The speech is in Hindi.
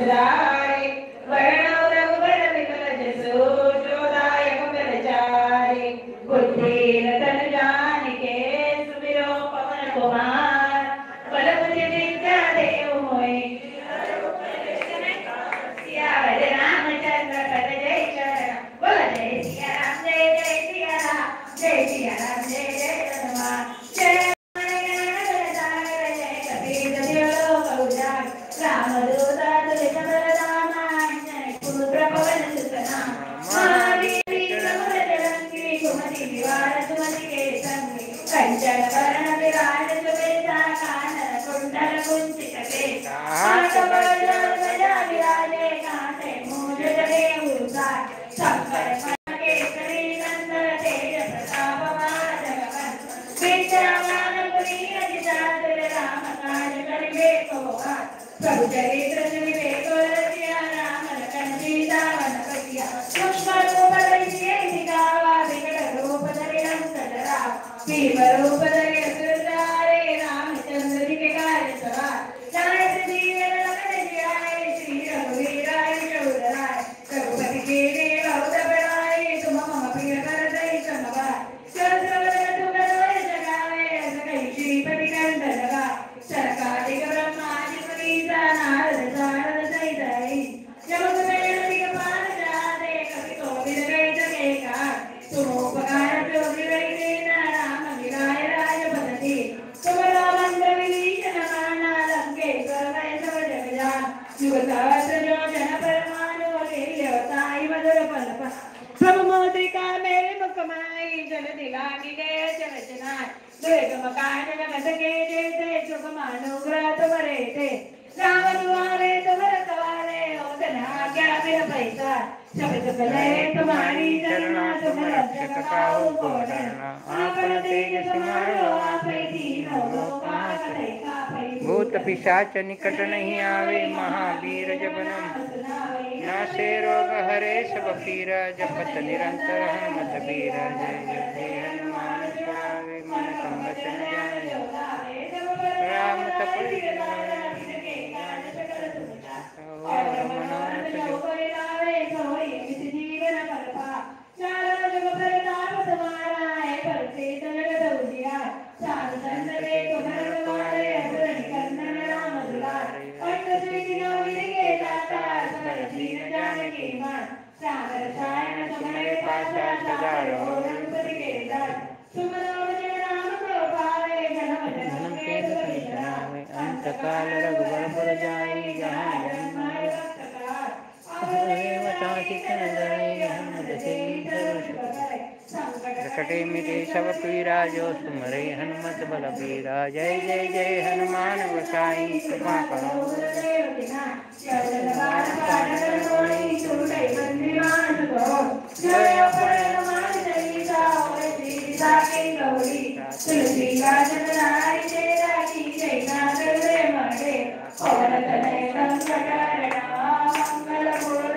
सुधारे वर्णो रघुवर विमल जसो जोदायक बलचारे बुद्धिर तन जानिके सुमिरो पवन कुमार बल बुद्धि विद्या देव मोहि सियावर रामचंद्र पद जय चरण बोल जय सिया राम जय सिया राम जय जय हनुमान जय रामदूता तुलित बलरामा पुत्र पवन सुतना महादेवी समरजलंकी कुमति निवार सुमति के संगी कंचन वरण विराज सुवेशा कानन कुंडल कुंचित केसा हाथवज्र ध्वजा विराजे कांधे मूंज जनेऊसा शंकर पवन केसरी नंदन तेज प्रताप महाजगवंत विद्यावान गुणी अति चातुर राम काज करिबे को प्रभु चरित्र विवेक रचिया राम लखन सीता वन कटिया सूक्ष्म रूप धरि सिखावा विकट रूप धरि हंस डरा भीम रूप धरि असुर तारे रामचंद्र जी के कार्य सवार लाए जीवन लखन जियाए श्री रघुवीर शूर राय रघुपति कीन्ही बहुत बड़ाई तुम मम प्रिय भरत समभाई सहस्र तुम जगावे अस कहि श्रीपति कंठ लगा सरकारिक ब्रह्मादि पुनीता नारद सारद सहित हरि जगत में दिगपाल जाते कवि कोविद कहि सके कार तुम उपकार जोगी रहि दीना राम मिलाय राजपति तुम्हारा मंत्र विभीषण माना लंकेश्वर वै सब जग जान युग सहस्र जो जन परमाणु अकेल्यवताई मधुर पल प्रभु मोद्रिका मेरे मुखमाई जल दिलानी गए चरचनाय दुर्गम काज जगत के जेते सुगम अनुग्रह तुम्हारे थे राम दुआरे तुम्हारे सवारे ओदन आज्ञा बिन पैसा शब्द भले तुम्हारी चरणा तुम रक्षक काहू को डरना आपन तेज समारो आपै दीनो लोका करै कापै भूत पिशाच निकट नहीं आवे महावीर जब नाम नासे रोग हरे सब पीर जपत निरंतर हनुमत वीर जय जय हनुमान छुड़ावे मन संवचन जाय राम तपस्वी अंतकाल रघुवर पुर जाई जहाँ प्रकटे मिटे सब पीरा जो सुमरे हनुमत बल बीरा जय जय जय हनुमान गोसाई कृपा करो मंगल